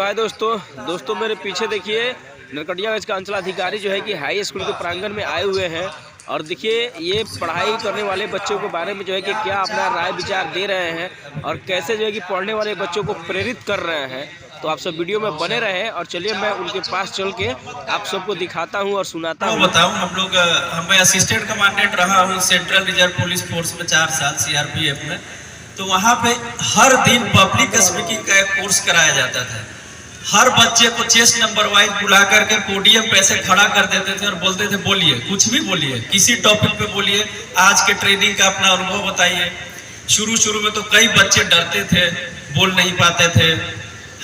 हाय दोस्तों मेरे पीछे देखिए नरकटियागंज का अंचलाधिकारी जो है कि हाई स्कूल के प्रांगण में आए हुए हैं और देखिए ये पढ़ाई करने वाले बच्चों के बारे में जो है कि क्या अपना राय विचार दे रहे हैं और कैसे जो है कि पढ़ने वाले बच्चों को प्रेरित कर रहे हैं। तो आप सब वीडियो में बने रहे और चलिए मैं उनके पास चल के आप सबको दिखाता हूँ और सुनाता हूँ। बताऊँ मैं असिस्टेंट कमांडेंट रहा हूँ सेंट्रल रिजर्व पुलिस फोर्स में 4 साल सीआरपीएफ में। तो वहाँ पे हर दिन पब्लिक स्पीकिंग का एक कोर्स कराया जाता था। हर बच्चे को चेस्ट नंबर वाइज बुला करके पोडियम पे ऐसे खड़ा कर देते थे और बोलते थे बोलिए, कुछ भी बोलिए, किसी टॉपिक पे बोलिए, आज के ट्रेनिंग का अपना अनुभव बताइए। शुरू में तो कई बच्चे डरते थे, बोल नहीं पाते थे,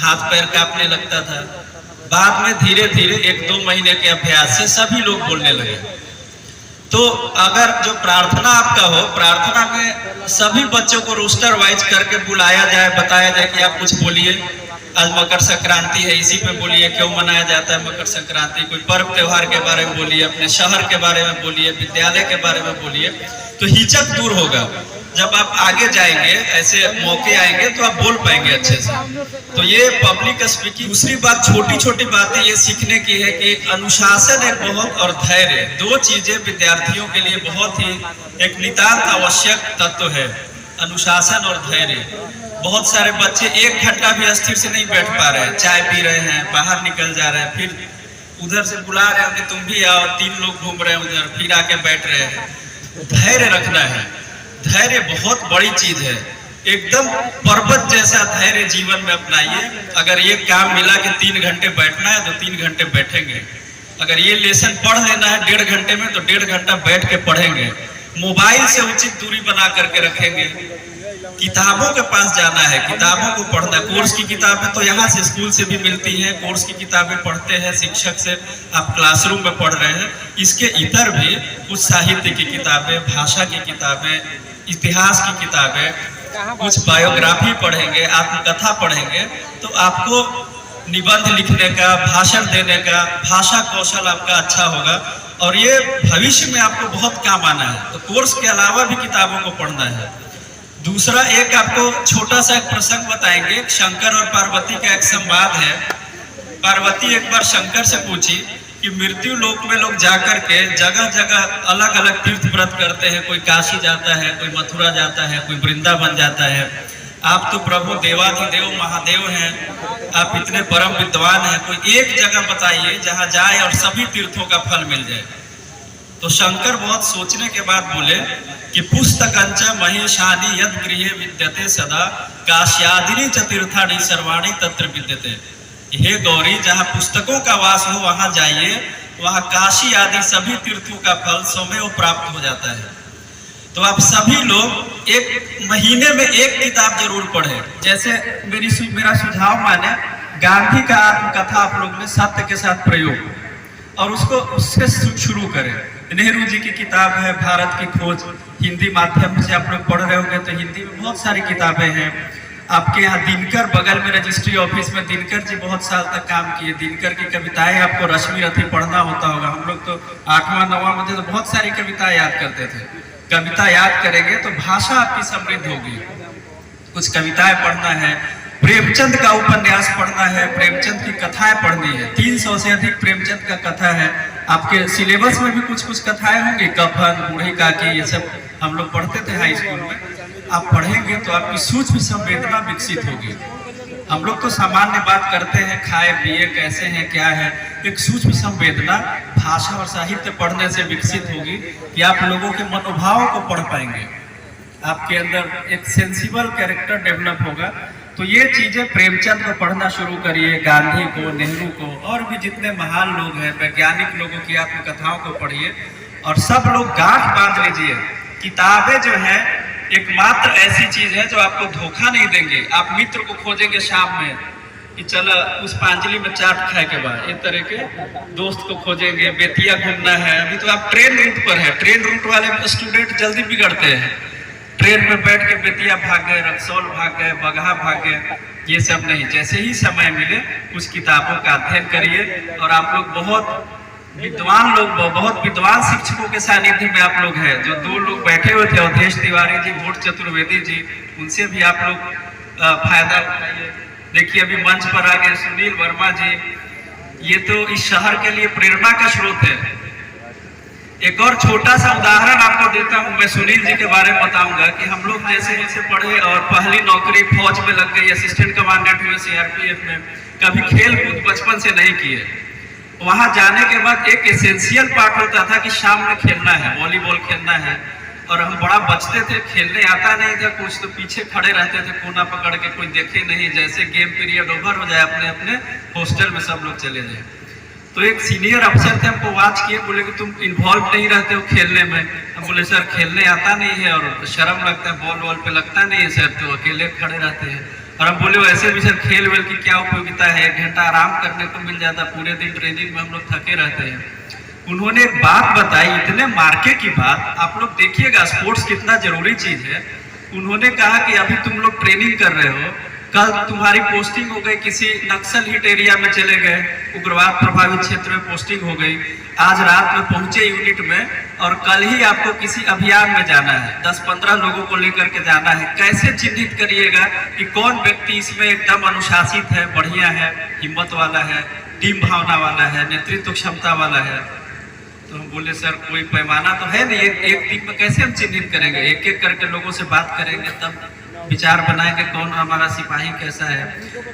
हाथ पैर कांपने लगता था। बाद में धीरे धीरे 1-2 महीने के अभ्यास से सभी लोग बोलने लगे। तो अगर जो प्रार्थना आपका हो, प्रार्थना में सभी बच्चों को रोस्टर वाइज करके बुलाया जाए, बताया जाए कि आप कुछ बोलिए, आज मकर संक्रांति है, इसी पे बोलिए, क्यों मनाया जाता है मकर संक्रांति, कोई पर्व त्योहार के बारे में बोलिए, अपने शहर के बारे में बोलिए, विद्यालय के बारे में बोलिए। तो हिचक दूर होगा। जब आप आगे जाएंगे, ऐसे मौके आएंगे तो आप बोल पाएंगे अच्छे से। तो ये पब्लिक स्पीकिंग। दूसरी बात, छोटी छोटी बातें ये सीखने की है कि अनुशासन एक बहुत और धैर्य, 2 चीजें विद्यार्थियों के लिए बहुत ही एक नितांत आवश्यक तत्व है, अनुशासन और धैर्य। बहुत सारे बच्चे 1 घंटा भी स्थिर से नहीं बैठ पा रहे हैं, चाय पी रहे हैं, बाहर निकल जा रहे हैं, फिर उधर से बुला रहे हैं कि तुम भी आओ, 3 लोग घूम रहे हैं उधर, फिर आके बैठ रहे हैं। धैर्य रखना है, धैर्य बहुत बड़ी चीज है। एकदम पर्वत जैसा धैर्य जीवन में अपनाइए। अगर ये काम मिला कि 3 घंटे बैठना है तो 3 घंटे बैठेंगे। अगर ये लेसन पढ़ लेना है 1.5 घंटे में तो 1.5 घंटा बैठ के पढ़ेंगे। मोबाइल से उचित दूरी बना करके रखेंगे। किताबों के पास जाना है, किताबों को पढ़ना। कोर्स की किताबें तो यहाँ से स्कूल से भी मिलती हैं, कोर्स की किताबें पढ़ते हैं शिक्षक से, आप क्लासरूम में पढ़ रहे हैं। इसके इतर भी कुछ साहित्य की किताबें, भाषा की किताबें, इतिहास की किताबें, कुछ बायोग्राफी पढ़ेंगे, आत्मकथा पढ़ेंगे, तो आपको निबंध लिखने का, भाषण देने का, भाषा कौशल आपका अच्छा होगा और ये भविष्य में आपको बहुत काम आना है। तो कोर्स के अलावा भी किताबों को पढ़ना है। दूसरा, एक आपको छोटा सा एक प्रसंग बताएंगे। शंकर और पार्वती का एक संवाद है। पार्वती एक बार शंकर से पूछी कि मृत्यु लोक में लोग जाकर के जगह जगह अलग अलग तीर्थ व्रत करते हैं, कोई काशी जाता है, कोई मथुरा जाता है, कोई वृंदावन जाता है। आप तो प्रभु देवाधिदेव महादेव हैं, आप इतने परम विद्वान हैं, कोई एक जगह बताइए जहाँ जाए और सभी तीर्थों का फल मिल जाए। तो शंकर बहुत सोचने के बाद बोले कि पुस्तकंच महेशानी यद गृहे विद्यते सदा काश्यादिनी च तीर्थानि सर्वाणि तत्र विद्यते। हे गौरी, जहाँ पुस्तकों का वास हो वहां जाइए, वहां काशी आदि सभी तीर्थों का फल स्वयं प्राप्त हो जाता है। तो आप सभी लोग 1 महीने में 1 किताब जरूर पढ़ें। जैसे मेरा सुझाव माने, गांधी का आत्मकथा आप लोग में सत्य के साथ प्रयोग, और उससे शुरू करें। नेहरू जी की किताब है भारत की खोज, हिंदी माध्यम से आप लोग पढ़ रहे होंगे तो हिंदी में बहुत सारी किताबें हैं। आपके यहाँ दिनकर, बगल में रजिस्ट्री ऑफिस में दिनकर जी बहुत साल तक काम किए। दिनकर की कविताएं आपको रश्मि रथी पढ़ना होता होगा। हम लोग तो 8वां 9वां में तो बहुत सारी कविताएं याद करते थे। कविता याद करेंगे तो भाषा आपकी समृद्ध होगी। कुछ कविताएं पढ़ना है, प्रेमचंद का उपन्यास पढ़ना है, प्रेमचंद की कथाएं पढ़नी है। 300 से अधिक प्रेमचंद का कथा है। आपके सिलेबस में भी कुछ कथाएं होंगी, कफन, बूढ़ी काकी, ये सब हम लोग पढ़ते थे हाई स्कूल में। आप पढ़ेंगे तो आपकी सूक्ष्म संवेदना विकसित होगी। हम लोग तो सामान्य बात करते हैं, खाए पिए, कैसे हैं, क्या है। एक सूक्ष्म संवेदना भाषा और साहित्य पढ़ने से विकसित होगी कि आप लोगों के मनोभावों को पढ़ पाएंगे। आपके अंदर एक सेंसिबल कैरेक्टर डेवलप होगा। तो ये चीजें प्रेमचंद को पढ़ना शुरू करिए, गांधी को, नेहरू को, और भी जितने महान लोग हैं, वैज्ञानिक लोगों की आत्मकथाओं को पढ़िए। और सब लोग गांठ बांध लीजिए। किताबें जो है एकमात्र ऐसी चीज है जो आपको धोखा नहीं देंगे। आप मित्र को खोजेंगे शाम में कि चलो पुष्पांजलि में चाट खाए के बाद, एक तरह के दोस्त को खोजेंगे, बेतिया घूमना है। अभी तो आप ट्रेन रूट पर है, ट्रेन रूट वाले स्टूडेंट जल्दी बिगड़ते हैं। ट्रेन में बैठ के बेतिया भाग गए, रक्सौल भाग गए, बगहा भाग गए, ये सब नहीं। जैसे ही समय मिले कुछ किताबों का अध्ययन करिए। और आप लोग बहुत विद्वान लोग, बहुत विद्वान शिक्षकों के सानिध्य में आप लोग हैं। जो 2 लोग बैठे हुए थे, अवधेश तिवारी जी, भोट चतुर्वेदी जी, उनसे भी आप लोग फायदा उठाइए। देखिए अभी मंच पर आ गए सुनील वर्मा जी, ये तो इस शहर के लिए प्रेरणा का स्रोत है। एक और छोटा सा उदाहरण आपको देता हूं, मैं सुनील जी के बारे में बताऊंगा कि हम लोग जैसे जैसे पढ़े और पहली नौकरी फौज में लग गई, असिस्टेंट कमांडेंट हुए सीआरपीएफ में, कभी खेल कूद बचपन से नहीं किए। वहां जाने के बाद एक एसेंशियल पार्ट होता था कि शाम में खेलना है, वॉलीबॉल खेलना है, और हम बड़ा बचते थे, खेलने आता नहीं था कुछ, तो पीछे खड़े रहते थे कोना पकड़ के, कोई देखे नहीं, जैसे गेम पीरियड ओवर हो जाए अपने अपने हॉस्टल में सब लोग चले जाए। तो एक सीनियर अफसर थे, हमको वाच किए, बोले कि तुम इन्वॉल्व नहीं रहते हो खेलने में। हम बोले सर खेलने आता नहीं है और शर्म लगता है, बॉल वॉल पे लगता नहीं है सर, तो अकेले खड़े रहते हैं। और हम बोले वैसे भी सर खेल वेल की क्या उपयोगिता है, 1 घंटा आराम करने को मिल जाता, पूरे दिन ट्रेनिंग में हम लोग थके रहते हैं। उन्होंने एक बात बताई, इतने मार्के की बात, आप लोग देखिएगा स्पोर्ट्स कितना जरूरी चीज है। उन्होंने कहा कि अभी तुम लोग ट्रेनिंग कर रहे हो, कल तुम्हारी पोस्टिंग हो गई, किसी नक्सल हिट एरिया में चले गए, उग्रवाद प्रभावित क्षेत्र में पोस्टिंग हो गई, आज रात में पहुंचे यूनिट में, और कल ही आपको किसी अभियान में जाना है, 10-15 लोगों को लेकर के जाना है। कैसे चिन्हित करिएगा कि कौन व्यक्ति इसमें एकदम अनुशासित है, बढ़िया है, हिम्मत वाला है, टीम भावना वाला है, नेतृत्व क्षमता वाला है? तो हम बोले सर कोई पैमाना तो है नहीं, एक दिन में कैसे हम चिन्हित करेंगे, एक एक करके लोगों से बात करेंगे, तब विचार बनाएंगे कौन हमारा सिपाही कैसा है।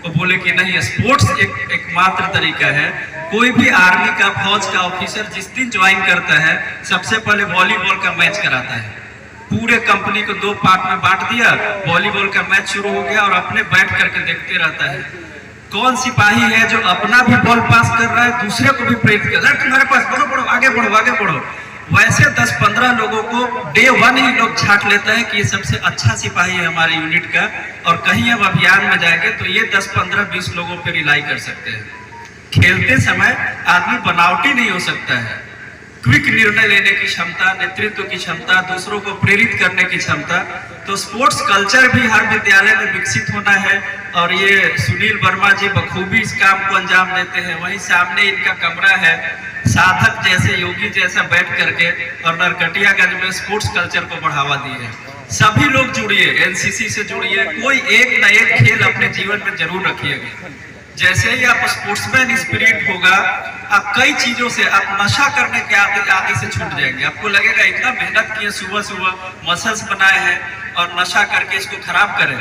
वो बोले कि नहीं, स्पोर्ट्स एकमात्र तरीका है। कोई भी आर्मी का, फौज का ऑफिसर जिस दिन ज्वाइन करता है, सबसे पहले वॉलीबॉल का मैच कराता है। पूरे कंपनी को 2 पार्ट में बांट दिया, वॉलीबॉल का मैच शुरू हो गया और अपने बैठ करके देखते रहता है। कौन सिपाही है जो अपना भी बॉल पास कर रहा है, दूसरे को भी प्रेरित कर रहा है, तुम्हारे पास बढ़ो बढ़ो, आगे बढ़ो आगे बढ़ो। वैसे 10-15 लोगों को डे 1 ही लोग छांट लेता है कि ये सबसे अच्छा सिपाही है हमारे यूनिट का, और कहीं अब अभियान में जाएंगे तो ये 10-15-20 लोगों पे रिलाई कर सकते हैं। खेलते समय आदमी बनावटी नहीं हो सकता है। क्विक निर्णय लेने की क्षमता, नेतृत्व की क्षमता, दूसरों को प्रेरित करने की क्षमता, तो स्पोर्ट्स कल्चर भी हर विद्यालय में विकसित होना है। और ये सुनील वर्मा जी बखूबी इस काम को अंजाम देते हैं। वहीं सामने इनका कमरा है, साधक जैसे, योगी जैसा बैठ करके, और नरकटियागंज में स्पोर्ट्स कल्चर को बढ़ावा दिए। सभी लोग जुड़िए, एनसीसी से जुड़िए, कोई एक न एक खेल अपने जीवन में जरूर रखिएगा। जैसे ही आप स्पोर्ट्समैन स्पिरिट होगा, आप कई चीजों से, आप नशा करने के आदि से छूट जाएंगे। आपको लगेगा इतना मेहनत किए, सुबह सुबह मसल्स बनाए हैं और नशा करके इसको खराब करें,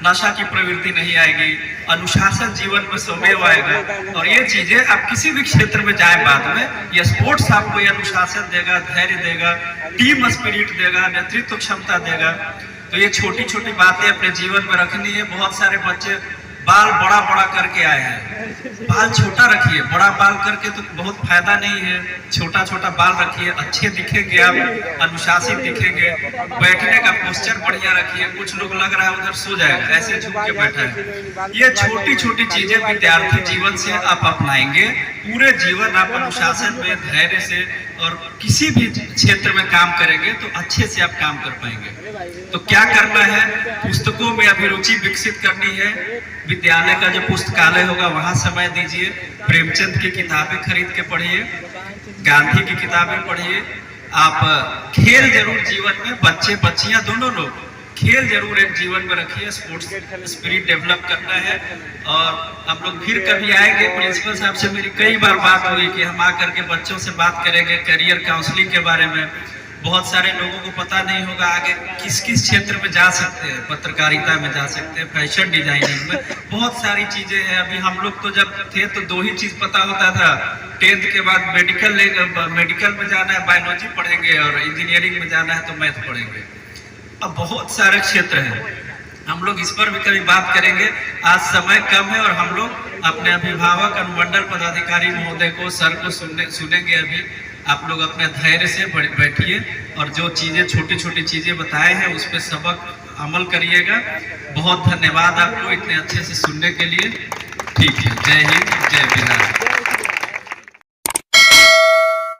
नशा की प्रवृत्ति नहीं आएगी, अनुशासन जीवन में स्वमेव आएगा। और ये चीजें आप किसी भी क्षेत्र में जाए बाद में, ये स्पोर्ट्स आपको ये अनुशासन देगा, धैर्य देगा, टीम स्पिरिट देगा, नेतृत्व क्षमता देगा। तो ये छोटी छोटी बातें अपने जीवन में रखनी है। बहुत सारे बच्चे बाल बड़ा बड़ा करके आए हैं, बाल छोटा रखिए, बड़ा बाल करके तो बहुत फायदा नहीं है। छोटा छोटा बाल रखिए, अच्छे दिखेंगे आप, अनुशासित दिखेंगे, बैठने का पोस्चर बढ़िया रखिए। कुछ लोग लग रहा है उधर सो जाएगा, ऐसे झुक के बैठा है। ये छोटी छोटी चीजें विद्यार्थी जीवन से आप अपनाएंगे, पूरे जीवन आप अनुशासन में, धैर्य से और किसी भी क्षेत्र में काम करेंगे तो अच्छे से आप काम कर पाएंगे। तो क्या करना है, पुस्तकों में अभिरुचि विकसित करनी है। विद्यालय का जो पुस्तकालय होगा वहां समय दीजिए, प्रेमचंद की किताबें खरीद के पढ़िए, गांधी की किताबें पढ़िए। आप खेल जरूर जीवन में, बच्चे बच्चियां दोनों लोग खेल जरूर एक जीवन में रखिए। स्पोर्ट्स स्पिरिट डेवलप करना है। और हम लोग फिर कभी आएंगे, प्रिंसिपल साहब से मेरी कई बार बात हुई कि हम आकर के बच्चों से बात करेंगे करियर काउंसलिंग के बारे में। बहुत सारे लोगों को पता नहीं होगा आगे किस किस क्षेत्र में जा सकते हैं, पत्रकारिता में जा सकते हैं, फैशन डिजाइनिंग में, बहुत सारी चीजें हैं। अभी हम लोग तो जब थे तो 2 ही चीज पता होता था, 10th के बाद मेडिकल में जाना है बायोलॉजी पढ़ेंगे, और इंजीनियरिंग में जाना है तो मैथ पढ़ेंगे। अब बहुत सारे क्षेत्र हैं, हम लोग इस पर भी कभी बात करेंगे। आज समय कम है और हम लोग अपने अभिभावक, अनुमंडल पदाधिकारी महोदय को, सर को सुनेंगे। अभी आप लोग अपने धैर्य से बैठिए और जो चीजें, छोटी छोटी चीजें बताए हैं उस पर सबक अमल करिएगा। बहुत धन्यवाद आपको इतने अच्छे से सुनने के लिए। ठीक है, जय हिंद, जय बिहार।